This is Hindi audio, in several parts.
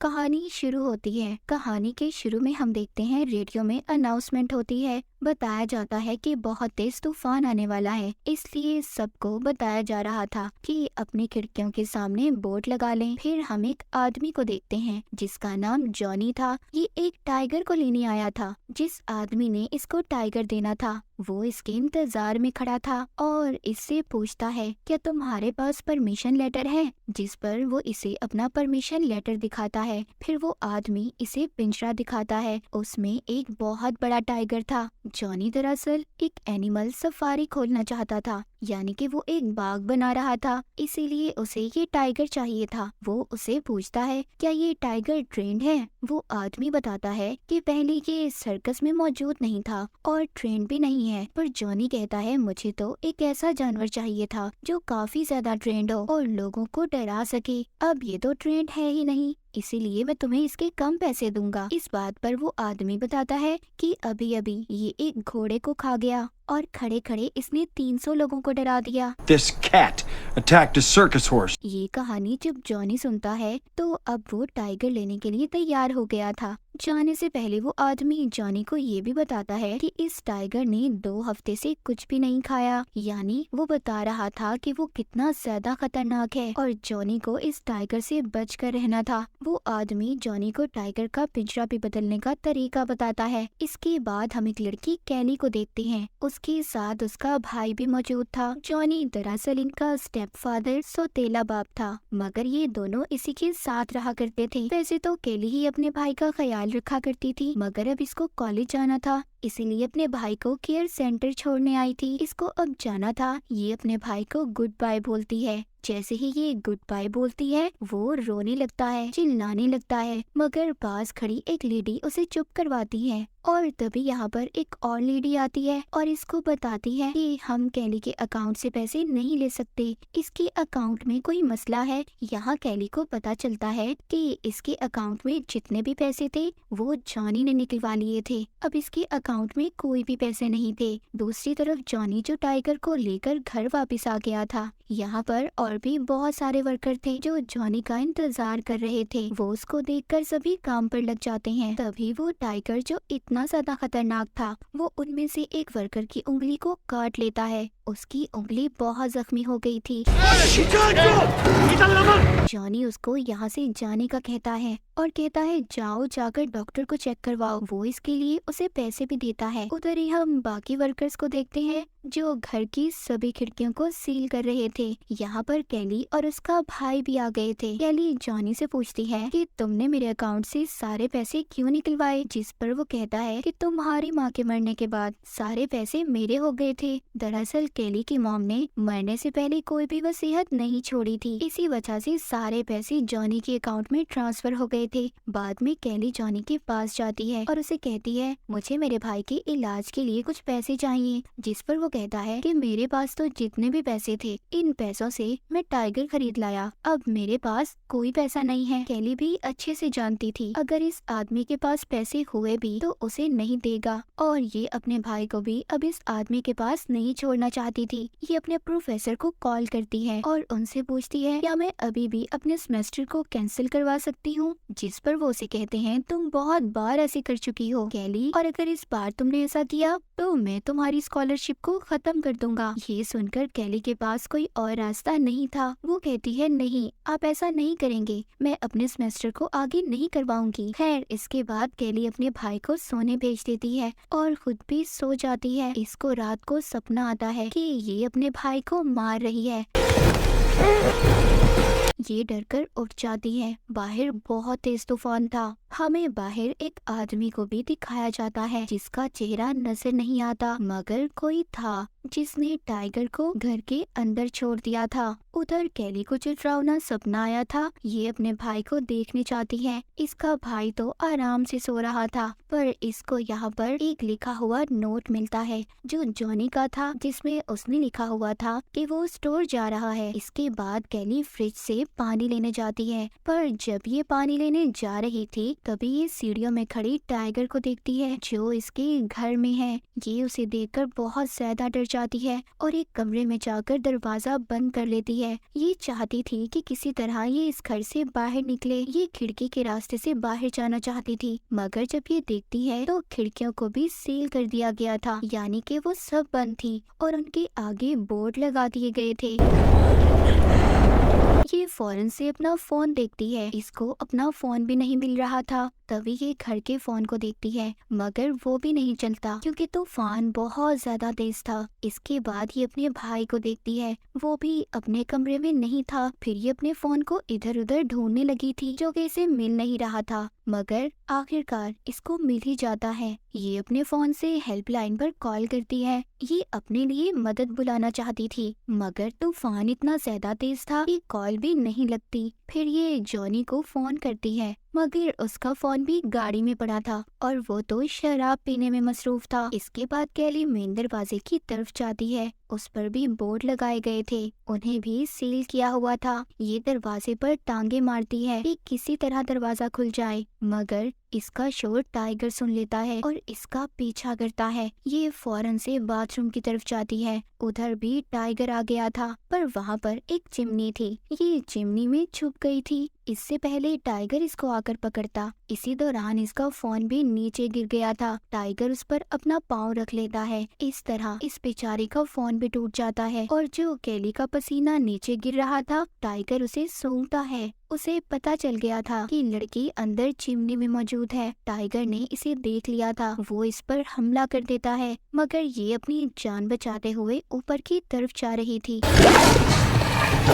कहानी शुरू होती है। कहानी के शुरू में हम देखते हैं रेडियो में अनाउंसमेंट होती है। बताया जाता है कि बहुत तेज तूफान आने वाला है, इसलिए सबको बताया जा रहा था कि अपनी खिड़कियों के सामने बोर्ड लगा लें। फिर हम एक आदमी को देखते हैं जिसका नाम जॉनी था। ये एक टाइगर को लेने आया था। जिस आदमी ने इसको टाइगर देना था वो इसके इंतजार में खड़ा था और इससे पूछता है, क्या तुम्हारे पास परमिशन लेटर है? जिस पर वो इसे अपना परमिशन लेटर दिखाता है। फिर वो आदमी इसे पिंजरा दिखाता है, उसमें एक बहुत बड़ा टाइगर था। जॉनी दरअसल एक एनिमल सफारी खोलना चाहता था, यानी कि वो एक बाग बना रहा था, इसीलिए उसे ये टाइगर चाहिए था। वो उसे पूछता है, क्या ये टाइगर ट्रेंड है? वो आदमी बताता है कि पहले ये सर्कस में मौजूद नहीं था और ट्रेंड भी नहीं है। पर जॉनी कहता है, मुझे तो एक ऐसा जानवर चाहिए था जो काफी ज्यादा ट्रेंड हो और लोगों को डरा सके। अब ये तो ट्रेंड है ही नहीं, इसीलिए मैं तुम्हें इसके कम पैसे दूंगा। इस बात पर वो आदमी बताता है कि अभी अभी ये एक घोड़े को खा गया और खड़े खड़े इसने 300 लोगों को डरा दिया। This cat attacked a circus horse. ये कहानी जब जॉनी सुनता है तो अब वो टाइगर लेने के लिए तैयार हो गया था। जाने से पहले वो आदमी जॉनी को ये भी बताता है कि इस टाइगर ने 2 हफ्ते से कुछ भी नहीं खाया, यानी वो बता रहा था कि वो कितना ज्यादा खतरनाक है और जॉनी को इस टाइगर से बचकर रहना था। वो आदमी जॉनी को टाइगर का पिंजरा भी बदलने का तरीका बताता है। इसके बाद हम एक लड़की कैली को देखते हैं, उसके साथ उसका भाई भी मौजूद था। जॉनी दरअसल इनका स्टेप फादर सौतेला बाप था, मगर ये दोनों इसी के साथ रहा करते थे। वैसे तो केली ही अपने भाई का ख्याल रखा करती थी, मगर अब इसको कॉलेज जाना था, इसीलिए अपने भाई को केयर सेंटर छोड़ने आई थी। इसको अब जाना था। ये अपने भाई को गुड बाय बोलती है। जैसे ही ये गुड बाय बोलती है वो रोने लगता है, चिल्लाने लगता है, मगर पास खड़ी एक लेडी उसे चुप करवाती है। और तभी यहाँ पर एक और लेडी आती है और इसको बताती है कि हम कैली के अकाउंट से पैसे नहीं ले सकते, इसके अकाउंट में कोई मसला है। यहाँ कैली को पता चलता है कि इसके अकाउंट में जितने भी पैसे थे वो जॉनी ने निकलवा लिए थे। अब इसके अकाउंट में कोई भी पैसे नहीं थे। दूसरी तरफ जॉनी जो टाइगर को लेकर घर वापस आ गया था। यहाँ पर और भी बहुत सारे वर्कर थे जो जॉनी का इंतजार कर रहे थे। वो उसको देखकर सभी काम पर लग जाते हैं। तभी वो टाइगर जो इतना ज्यादा खतरनाक था वो उनमें से एक वर्कर की उंगली को काट लेता है। उसकी उंगली बहुत जख्मी हो गई थी। जॉनी उसको यहाँ से जाने का कहता है और कहता है, जाओ जाकर डॉक्टर को चेक करवाओ। वो इसके लिए उसे पैसे भी देता है। उधर ही हम बाकी वर्कर्स को देखते हैं जो घर की सभी खिड़कियों को सील कर रहे थे। यहाँ पर कैली और उसका भाई भी आ गए थे। कैली जॉनी से पूछती है कि तुमने मेरे अकाउंट से सारे पैसे क्यों निकलवाए? जिस पर वो कहता है कि तुम्हारी माँ के मरने के बाद सारे पैसे मेरे हो गए थे। दरअसल कैली की मॉम ने मरने से पहले कोई भी वसीयत नहीं छोड़ी थी, इसी वजह से सारे पैसे जॉनी के अकाउंट में ट्रांसफर हो गए थे। बाद में कैली जॉनी के पास जाती है और उसे कहती है, मुझे मेरे भाई के इलाज के लिए कुछ पैसे चाहिए। जिस पर वो कहता है कि मेरे पास तो जितने भी पैसे थे इन पैसों से मैं टाइगर खरीद लाया, अब मेरे पास कोई पैसा नहीं है। कैली भी अच्छे से जानती थी अगर इस आदमी के पास पैसे हुए भी तो उसे नहीं देगा, और ये अपने भाई को भी अब इस आदमी के पास नहीं छोड़ना चाहती थी। ये अपने प्रोफेसर को कॉल करती है और उनसे पूछती है, क्या मैं अभी भी अपने सेमेस्टर को कैंसिल करवा सकती हूँ? जिस पर वो उसे कहते हैं, तुम बहुत बार ऐसे कर चुकी हो कैली, और अगर इस बार तुमने ऐसा किया तो मैं तुम्हारी स्कॉलरशिप को खत्म कर दूंगा। ये सुनकर कैली के पास कोई और रास्ता नहीं था। वो कहती है, नहीं आप ऐसा नहीं करेंगे, मैं अपने सेमेस्टर को आगे नहीं करवाऊंगी। खैर इसके बाद कैली अपने भाई को सोने भेज देती है और खुद भी सो जाती है। इसको रात को सपना आता है कि ये अपने भाई को मार रही है। ये डरकर उठ जाती है। बाहर बहुत तेज तूफान था। हमें बाहर एक आदमी को भी दिखाया जाता है जिसका चेहरा नजर नहीं आता, मगर कोई था जिसने टाइगर को घर के अंदर छोड़ दिया था। उधर कैली को जो डरावना सपना आया था ये अपने भाई को देखने चाहती है। इसका भाई तो आराम से सो रहा था, पर इसको यहाँ पर एक लिखा हुआ नोट मिलता है जो जॉनी का था, जिसमें उसने लिखा हुआ था कि वो स्टोर जा रहा है। इसके बाद कैली फ्रिज से पानी लेने जाती है। पर जब ये पानी लेने जा रही थी तभी ये सीढ़ियों में खड़ी टाइगर को देखती है जो इसके घर में है। ये उसे देखकर बहुत ज्यादा डर जाती है और एक कमरे में जाकर दरवाजा बंद कर लेती है। ये चाहती थी कि किसी तरह ये इस घर से बाहर निकले। ये खिड़की के रास्ते से बाहर जाना चाहती थी, मगर जब ये देखती है तो खिड़कियों को भी सील कर दिया गया था, यानी कि वो सब बंद थी और उनके आगे बोर्ड लगा दिए गए थे। ये फौरन से अपना फोन देखती है। इसको अपना फोन भी नहीं मिल रहा था। तभी ये घर के फोन को देखती है, मगर वो भी नहीं चलता क्योंकि तूफान बहुत ज्यादा तेज था। इसके बाद ये अपने भाई को देखती है, वो भी अपने कमरे में नहीं था। फिर ये अपने फोन को इधर उधर ढूंढने लगी थी जो कि इसे मिल नहीं रहा था, मगर आखिरकार इसको मिल ही जाता है। ये अपने फोन से हेल्पलाइन पर कॉल करती है। ये अपने लिए मदद बुलाना चाहती थी, मगर तूफान इतना ज्यादा तेज था कि कॉल भी नहीं लगती। फिर ये जॉनी को फोन करती है, मगर उसका फोन भी गाड़ी में पड़ा था और वो तो शराब पीने में मसरूफ था। इसके बाद कैली मेन दरवाजे की तरफ जाती है। उस पर भी बोर्ड लगाए गए थे, उन्हें भी सील किया हुआ था। ये दरवाजे पर टांगे मारती है कि किसी तरह दरवाजा खुल जाए, मगर इसका शोर टाइगर सुन लेता है और इसका पीछा करता है। ये फौरन से बाथरूम की तरफ जाती है। उधर भी टाइगर आ गया था, पर वहाँ पर एक चिमनी थी। ये चिमनी में छुप गई थी। इससे पहले टाइगर इसको आकर पकड़ता। इसी दौरान इसका फोन भी नीचे गिर गया था। टाइगर उस पर अपना पाँव रख लेता है। इस तरह इस बेचारे का फोन भी टूट जाता है और जो कैली का पसीना नीचे गिर रहा था, टाइगर उसे सूंघता है। उसे पता चल गया था कि लड़की अंदर चिमनी में मौजूद है। टाइगर ने इसे देख लिया था। वो इस पर हमला कर देता है, मगर ये अपनी जान बचाते हुए ऊपर की तरफ जा रही थी।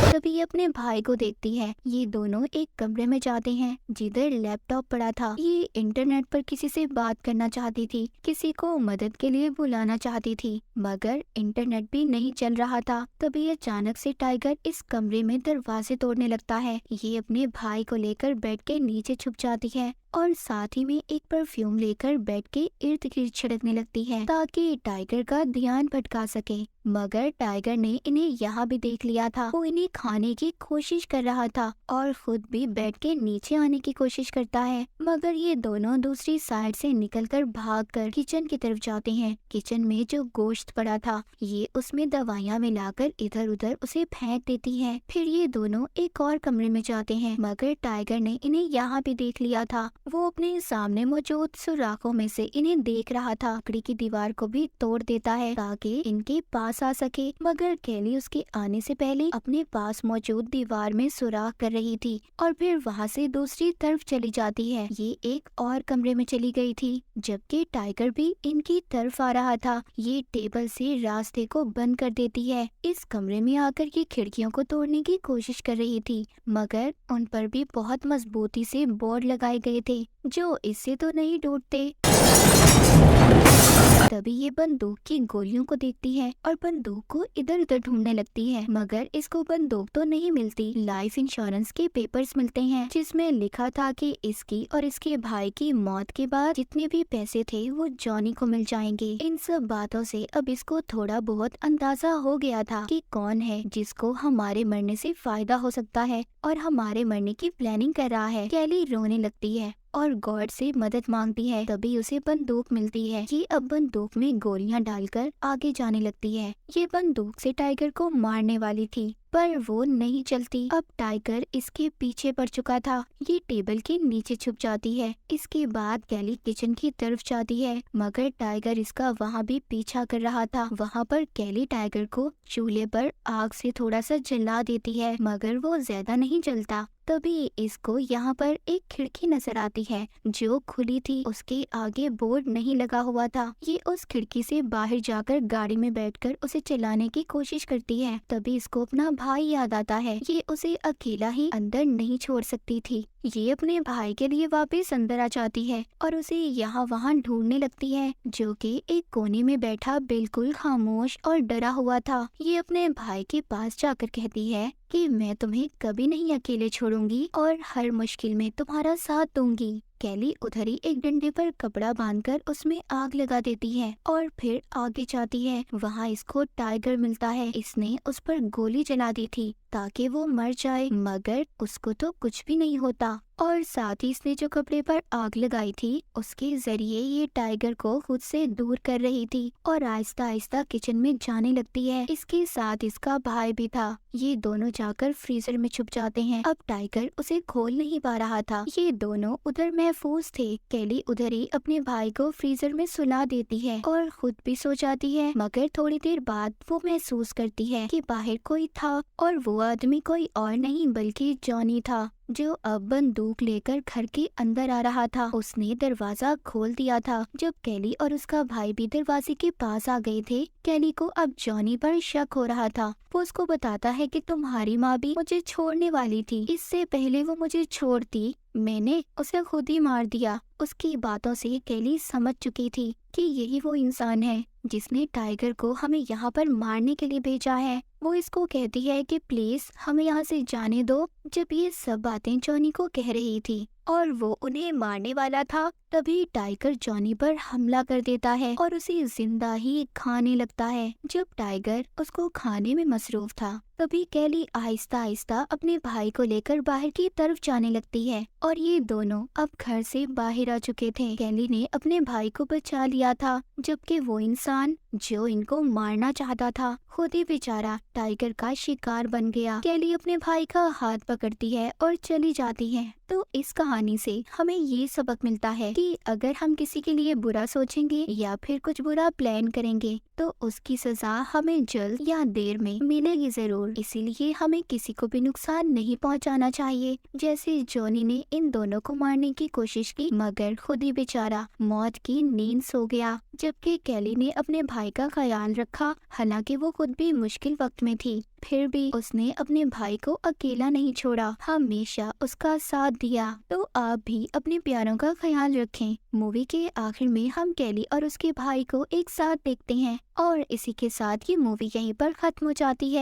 तभी ये अपने भाई को देखती है। ये दोनों एक कमरे में जाते हैं जिधर लैपटॉप पड़ा था। ये इंटरनेट पर किसी से बात करना चाहती थी, किसी को मदद के लिए बुलाना चाहती थी, मगर इंटरनेट भी नहीं चल रहा था। तभी अचानक से टाइगर इस कमरे में दरवाजे तोड़ने लगता है। ये अपने भाई को लेकर बेड के नीचे छुप जाती है और साथ ही में एक परफ्यूम लेकर बेड के इर्द गिर्द छिड़कने लगती है ताकि टाइगर का ध्यान भटका सके। मगर टाइगर ने इन्हें यहाँ भी देख लिया था। वो इन्हें खाने की कोशिश कर रहा था और खुद भी बेड के नीचे आने की कोशिश करता है, मगर ये दोनों दूसरी साइड से निकलकर भागकर किचन की तरफ जाते हैं। किचन में जो गोश्त पड़ा था, ये उसमें दवाइयाँ मिलाकर इधर उधर उसे फेंक देती है। फिर ये दोनों एक और कमरे में जाते हैं, मगर टाइगर ने इन्हें यहाँ भी देख लिया था। वो अपने सामने मौजूद सुराखों में से इन्हें देख रहा था। लकड़ी की दीवार को भी तोड़ देता है ताकि इनके पास आ सके, मगर कैली उसके आने से पहले अपने पास मौजूद दीवार में सुराख कर रही थी और फिर वहाँ से दूसरी तरफ चली जाती है। ये एक और कमरे में चली गई थी, जबकि टाइगर भी इनकी तरफ आ रहा था। ये टेबल से रास्ते को बंद कर देती है। इस कमरे में आकर ये खिड़कियों को तोड़ने की कोशिश कर रही थी, मगर उन पर भी बहुत मजबूती से बोर्ड लगाए गए थे जो इससे तो नहीं टूटते। तभी ये बंदूक की गोलियों को देखती है और बंदूक को इधर उधर ढूंढने लगती है, मगर इसको बंदूक तो नहीं मिलती। लाइफ इंश्योरेंस के पेपर्स मिलते हैं जिसमें लिखा था कि इसकी और इसके भाई की मौत के बाद जितने भी पैसे थे वो जॉनी को मिल जाएंगे। इन सब बातों से अब इसको थोड़ा बहुत अंदाजा हो गया था कि कौन है जिसको हमारे मरने से फायदा हो सकता है और हमारे मरने की प्लानिंग कर रहा है। कैली रोने लगती है और गॉड से मदद मांगती है। तभी उसे बंदूक मिलती है। ये अब बंदूक में गोलियां डालकर आगे जाने लगती है। ये बंदूक से टाइगर को मारने वाली थी, पर वो नहीं चलती। अब टाइगर इसके पीछे पड़ चुका था। ये टेबल के नीचे छुप जाती है। इसके बाद कैली किचन की तरफ जाती है, मगर टाइगर इसका वहाँ भी पीछा कर रहा था। वहाँ पर कैली टाइगर को चूल्हे पर आग से थोड़ा सा जला देती है, मगर वो ज्यादा नहीं जलता। तभी इसको यहाँ पर एक खिड़की नजर आती है जो खुली थी। उसके आगे बोर्ड नहीं लगा हुआ था। ये उस खिड़की से बाहर जाकर गाड़ी में बैठकर उसे चलाने की कोशिश करती है। तभी इसको अपना भाई याद आता है। ये उसे अकेला ही अंदर नहीं छोड़ सकती थी। ये अपने भाई के लिए वापस अंदर आ जाती है और उसे यहाँ वहाँ ढूंढने लगती है, जो कि एक कोने में बैठा बिल्कुल खामोश और डरा हुआ था। ये अपने भाई के पास जाकर कहती है कि मैं तुम्हें कभी नहीं अकेले छोड़ूंगी और हर मुश्किल में तुम्हारा साथ दूंगी। कैली उधर ही एक डंडे पर कपड़ा बांधकर उसमें आग लगा देती है और फिर आगे जाती है। वहाँ इसको टाइगर मिलता है। इसने उस पर गोली चला दी थी ताकि वो मर जाए, मगर उसको तो कुछ भी नहीं होता और साथ ही इसने जो कपड़े पर आग लगाई थी उसके जरिए ये टाइगर को खुद से दूर कर रही थी और आहिस्ता आहिस्ता किचन में जाने लगती है। इसके साथ इसका भाई भी था। ये दोनों जाकर फ्रीजर में छुप जाते हैं। अब टाइगर उसे खोल नहीं पा रहा था। ये दोनों उधर महफूज थे। कैली उधर ही अपने भाई को फ्रीजर में सुला देती है और खुद भी सो जाती है, मगर थोड़ी देर बाद वो महसूस करती है कि बाहर कोई था और वो आदमी कोई और नहीं बल्कि जॉनी था, जो अब बंदूक लेकर घर के अंदर आ रहा था। उसने दरवाजा खोल दिया था। जब कैली और उसका भाई भी दरवाजे के पास आ गए थे, कैली को अब जॉनी पर शक हो रहा था। वो उसको बताता है कि तुम्हारी माँ भी मुझे छोड़ने वाली थी, इससे पहले वो मुझे छोड़ती मैंने उसे खुद ही मार दिया। उसकी बातों से कैली समझ चुकी थी कि यही वो इंसान है जिसने टाइगर को हमें यहाँ पर मारने के लिए भेजा है। वो इसको कहती है कि प्लीज हमें यहाँ से जाने दो। जब ये सब बातें जॉनी को कह रही थी और वो उन्हें मारने वाला था, तभी टाइगर जॉनी पर हमला कर देता है और उसे जिंदा ही खाने लगता है। जब टाइगर उसको खाने में मसरूफ था, तभी कैली आहिस्ता आहिस्ता अपने भाई को लेकर बाहर की तरफ जाने लगती है और ये दोनों अब घर से बाहर आ चुके थे। कैली ने अपने भाई को बचा लिया था, जबकि वो इंसान जो इनको मारना चाहता था खुद ही बेचारा टाइगर का शिकार बन गया। कैली अपने भाई का हाथ पकड़ती है और चली जाती है। तो इस कहानी से हमें ये सबक मिलता है कि अगर हम किसी के लिए बुरा सोचेंगे या फिर कुछ बुरा प्लान करेंगे तो उसकी सजा हमें जल्द या देर में मिलेगी जरूर। इसीलिए हमें किसी को भी नुकसान नहीं पहुंचाना चाहिए। जैसे जॉनी ने इन दोनों को मारने की कोशिश की, मगर खुद ही बेचारा मौत की नींद सो गया। जबकि कैली ने अपने भाई का ख्याल रखा, हालांकि वो खुद भी मुश्किल वक्त में थी, फिर भी उसने अपने भाई को अकेला नहीं छोड़ा, हमेशा उसका साथ दिया। तो आप भी अपने प्यारों का ख्याल रखें। मूवी के आखिर में हम कैली और उसके भाई को एक साथ देखते हैं और इसी के साथ ये मूवी यहीं पर खत्म हो जाती है।